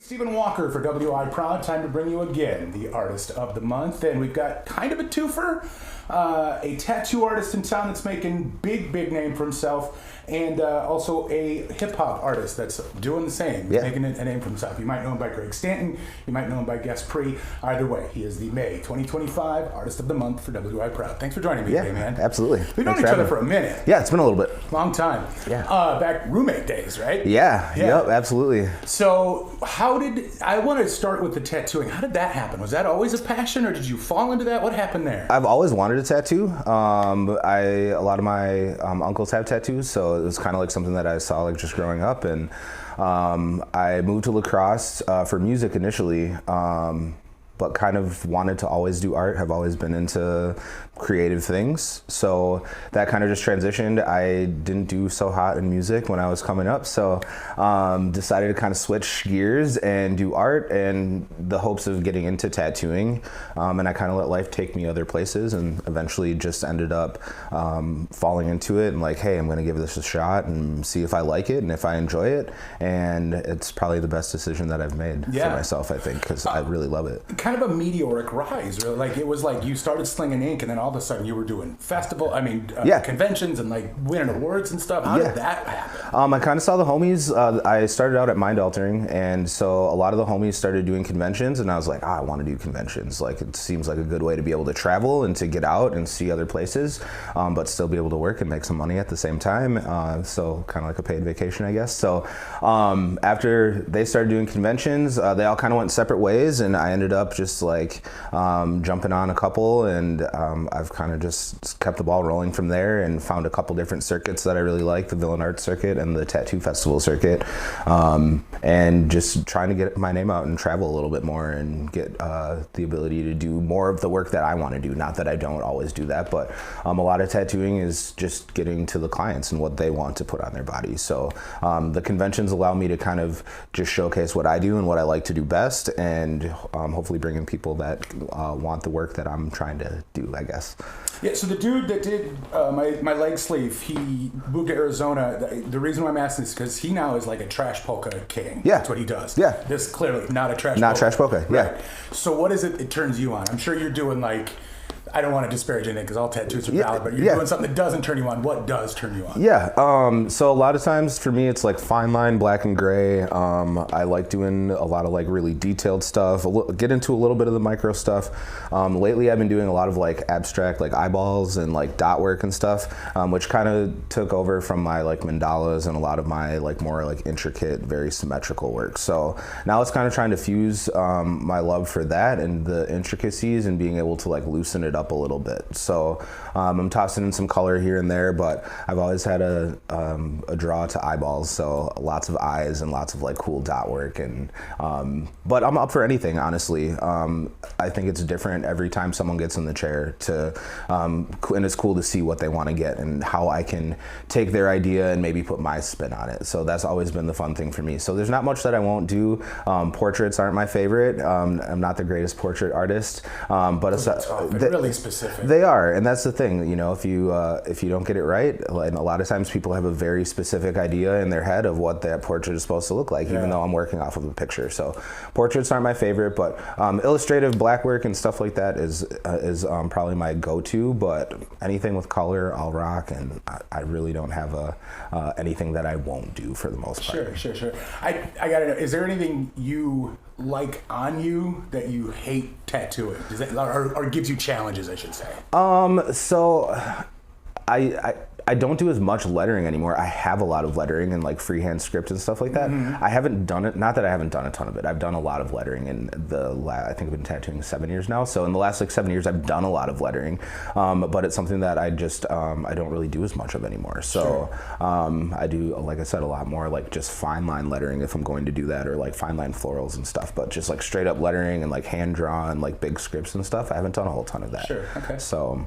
Stephen Walker for WI Proud. Time to bring you again the artist of the month, and we've got kind of a twofer. A tattoo artist in town that's making big name for himself, and also a hip-hop artist that's doing the same, making a name for himself. You might know him by Greg Stanton, you might know him by Guest Pre. Either way, he is the May 2025 Artist of the Month for WI Proud. Thanks for joining me today, man. Absolutely. We've known each other for a minute. Yeah, it's been a little bit. Long time. Yeah. Back roommate days, right? Yeah. Yep, absolutely. So I want to start with the tattooing. How did that happen? Was that always a passion, or did you fall into that? What happened there? I've always wanted a tattoo. A lot of my uncles have tattoos, so it was kind of like something that I saw like just growing up. And I moved to La Crosse for music initially, but kind of wanted to always do art, have always been into creative things. So that kind of just transitioned. I didn't do so hot in music when I was coming up, so decided to kind of switch gears and do art in the hopes of getting into tattooing. And I kind of let life take me other places, and eventually just ended up falling into it and like, hey, I'm gonna give this a shot and see if I like it and if I enjoy it. And it's probably the best decision that I've made for myself, I think, because I really love it. Kind of a meteoric rise, really. Like it was like you started slinging ink, and then all of a sudden you were doing conventions and like winning awards and stuff. How did that happen? I kind of saw the homies. I started out at Mind Altering, and so a lot of the homies started doing conventions, and I was like, I want to do conventions. Like it seems like a good way to be able to travel and to get out and see other places, but still be able to work and make some money at the same time. So kind of like a paid vacation, I guess. So after they started doing conventions, they all kind of went separate ways, and I ended up just like jumping on a couple, and I've kind of just kept the ball rolling from there and found a couple different circuits that I really like, the Villain Arts Circuit and the Tattoo Festival Circuit, and just trying to get my name out and travel a little bit more and get the ability to do more of the work that I want to do. Not that I don't always do that, but a lot of tattooing is just getting to the clients and what they want to put on their body. So the conventions allow me to kind of just showcase what I do and what I like to do best, and hopefully bring in people that want the work that I'm trying to do, I guess. Yeah, so the dude that did my leg sleeve, he moved to Arizona. The reason why I'm asking is because he now is like a trash polka king. Yeah. That's what he does. Yeah. This clearly not a trash polka. Not trash polka, yeah. Right. So what is it turns you on? I'm sure you're doing like, I don't want to disparage anything because all tattoos are valid, but you're doing something that doesn't turn you on. What does turn you on? Yeah, so a lot of times for me it's like fine line, black and gray. I like doing a lot of like really detailed stuff, get into a little bit of the micro stuff. Lately I've been doing a lot of like abstract like eyeballs and like dot work and stuff, which kind of took over from my like mandalas and a lot of my like more like intricate, very symmetrical work. So now it's kind of trying to fuse my love for that and the intricacies and being able to like loosen it up a little bit. So I'm tossing in some color here and there, but I've always had a draw to eyeballs, so lots of eyes and lots of like cool dot work. And but I'm up for anything, honestly. I think it's different every time someone gets in the chair and it's cool to see what they want to get and how I can take their idea and maybe put my spin on it. So that's always been the fun thing for me. So there's not much that I won't do. Portraits aren't my favorite. I'm not the greatest portrait artist, but it's really specific. They are, and that's the thing. You know, if you don't get it right, and a lot of times people have a very specific idea in their head of what that portrait is supposed to look like, even though I'm working off of a picture. So portraits aren't my favorite, but illustrative black work and stuff like that is probably my go-to. But anything with color, I'll rock, and I really don't have anything that I won't do for the most part. Sure. I gotta know, is there anything you like on you that you hate tattooing? Does that, or gives you challenges, I should say? So I don't do as much lettering anymore. I have a lot of lettering and like freehand script and stuff like that. I haven't done it, not that I haven't done a ton of it. I've done a lot of lettering in I think I've been tattooing 7 years now. So in the last like 7 years, I've done a lot of lettering, but it's something that I just, I don't really do as much of anymore. So I do, like I said, a lot more like just fine line lettering if I'm going to do that, or like fine line florals and stuff, but just like straight up lettering and like hand draw and like big scripts and stuff. I haven't done a whole ton of that. Sure, okay. So,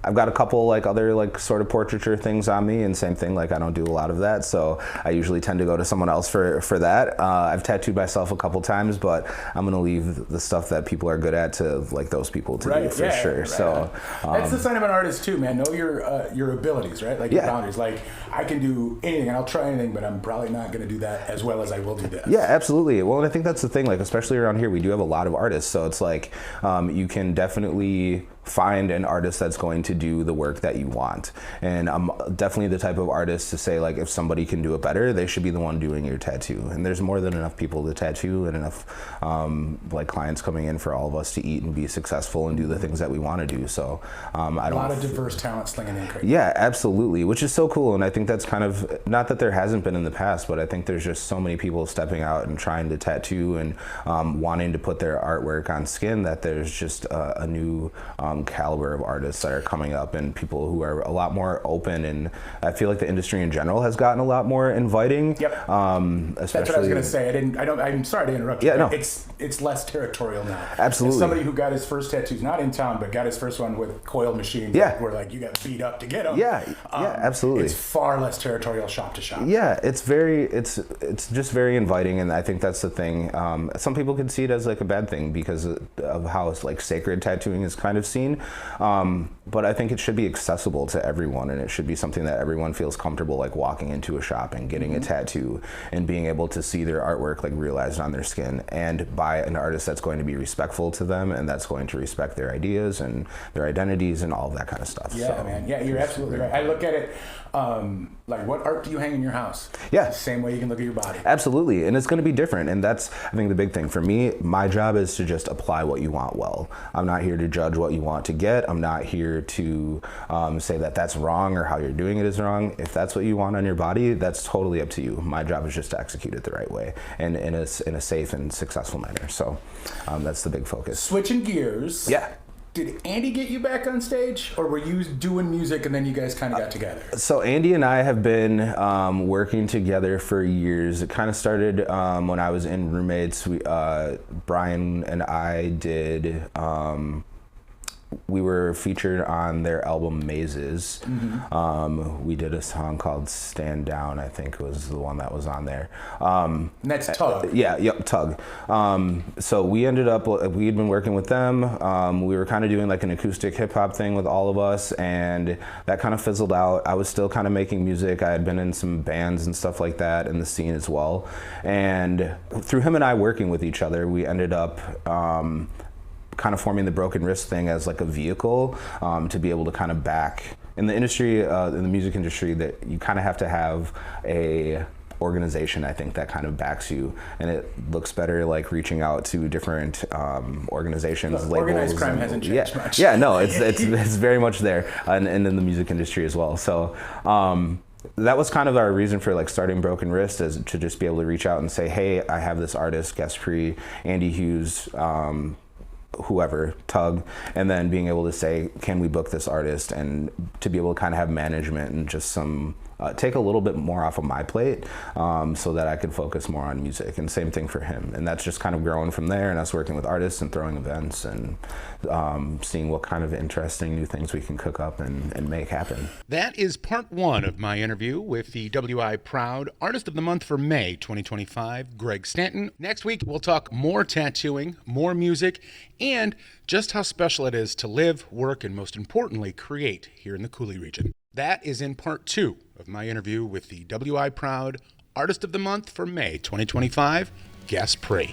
I've got a couple like other like sort of portraiture things on me, and same thing, like I don't do a lot of that, so I usually tend to go to someone else for that. I've tattooed myself a couple times, but I'm gonna leave the stuff that people are good at to like those people to do for sure. Right. So that's the sign of an artist too, man. Know your abilities, right? Like your boundaries. Like I can do anything and I'll try anything, but I'm probably not gonna do that as well as I will do this. Yeah, absolutely. Well, and I think that's the thing, like especially around here, we do have a lot of artists, so it's like you can definitely find an artist that's going to do the work that you want. And I'm definitely the type of artist to say, like, if somebody can do it better, they should be the one doing your tattoo. And there's more than enough people to tattoo and enough like clients coming in for all of us to eat and be successful and do the things that we want to do. So I don't. A lot of diverse talent slinging in. Crazy. Yeah, absolutely, which is so cool. And I think that's kind of, not that there hasn't been in the past, but I think there's just so many people stepping out and trying to tattoo and wanting to put their artwork on skin, that there's just a new caliber of artists that are coming up, and people who are a lot more open. And I feel like the industry in general has gotten a lot more inviting. Yep. Especially, that's what I was going to say. I'm sorry to interrupt you. Yeah, no. It's less territorial now. Absolutely. As somebody who got his first tattoos, not in town, but got his first one with coil machines. Yeah. Where like you got beat up to get them. Yeah. Yeah. Absolutely. It's far less territorial shop to shop. Yeah. It's just very inviting, and I think that's the thing. Some people can see it as like a bad thing because of how it's like sacred tattooing is kind of seen. But I think it should be accessible to everyone, and it should be something that everyone feels comfortable like walking into a shop and getting a tattoo and being able to see their artwork like realized on their skin, and by an artist that's going to be respectful to them and that's going to respect their ideas and their identities and all of that kind of stuff. Yeah, so, man. Yeah, you're absolutely right. I look at it like, what art do you hang in your house? Yeah. It's the same way you can look at your body. Absolutely, and it's going to be different, and that's, I think, the big thing for me. My job is to just apply what you want well. I'm not here to judge what you want to get. I'm not here to say that that's wrong or how you're doing it is wrong. If that's what you want on your body, that's totally up to you. My job is just to execute it the right way and in a safe and successful manner. So that's the big focus. Switching gears. Yeah. Did Andy get you back on stage, or were you doing music and then you guys kind of got together? So Andy and I have been working together for years. It kind of started when I was in Roommates. Brian and I did. We were featured on their album Mazes. Mm-hmm. We did a song called Stand Down, I think was the one that was on there. And that's Tug. Tug. So we ended up, we had been working with them. We were kind of doing like an acoustic hip hop thing with all of us, and that kind of fizzled out. I was still kind of making music. I had been in some bands and stuff like that in the scene as well. And through him and I working with each other, we ended up kind of forming the Broken Wrist thing as like a vehicle to be able to kind of back in the industry, in the music industry, that you kind of have to have a organization, I think, that kind of backs you, and it looks better like reaching out to different organizations. Look, labels. Organized crime hasn't changed much. Yeah, no, it's very much there, and in the music industry as well. So that was kind of our reason for like starting Broken Wrist, is to just be able to reach out and say, hey, I have this artist, Gaspre, Andy Hughes, whoever, Tug, and then being able to say, can we book this artist, and to be able to kind of have management and just some take a little bit more off of my plate, so that I could focus more on music. And same thing for him, and that's just kind of growing from there, and us working with artists and throwing events and seeing what kind of interesting new things we can cook up and make happen. That is part one of my interview with the WI Proud Artist of the Month for May 2025, Greg Stanton. Next week, we'll talk more tattooing, more music, and just how special it is to live, work, and most importantly, create here in the Coulee region. That is in part two of my interview with the WI Proud Artist of the Month for May 2025, Gaspre.